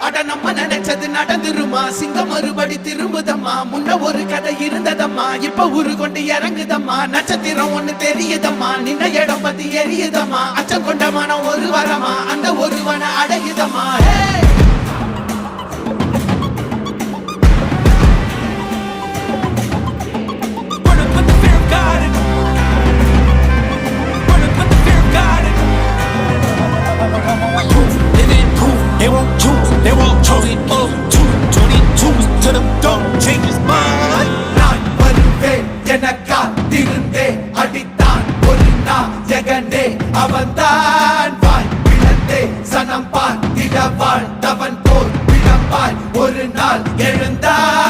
அட நம்ம நினைச்சது நடந்துருமா சிங்கம் மறுபடி திரும்புதம்மா முன்ன ஒரு கதை இருந்ததம்மா இப்ப உரு கொண்டு இறங்குதம்மா நட்சத்திரம் ஒண்ணு தெரியுதம்மா நின்ன இடம் பத்தி எரியுதம்மா அச்சம் கொண்ட மனம் ஒரு வரமா அந்த ஒருவனை அடையுதம்மா They won't choose, they won't choose it up. 222 to the door, change his mind. நான் வருவேன் எனக்கா திருந்தே அடித்தான் ஒரு நாள் ஜெகனே அவன்தான் வாய் பிளந்தே சனம் பார்த்திட வாழ்ந்தவன் போல் விளம்பாய் ஒரு நாள் எழுந்தான்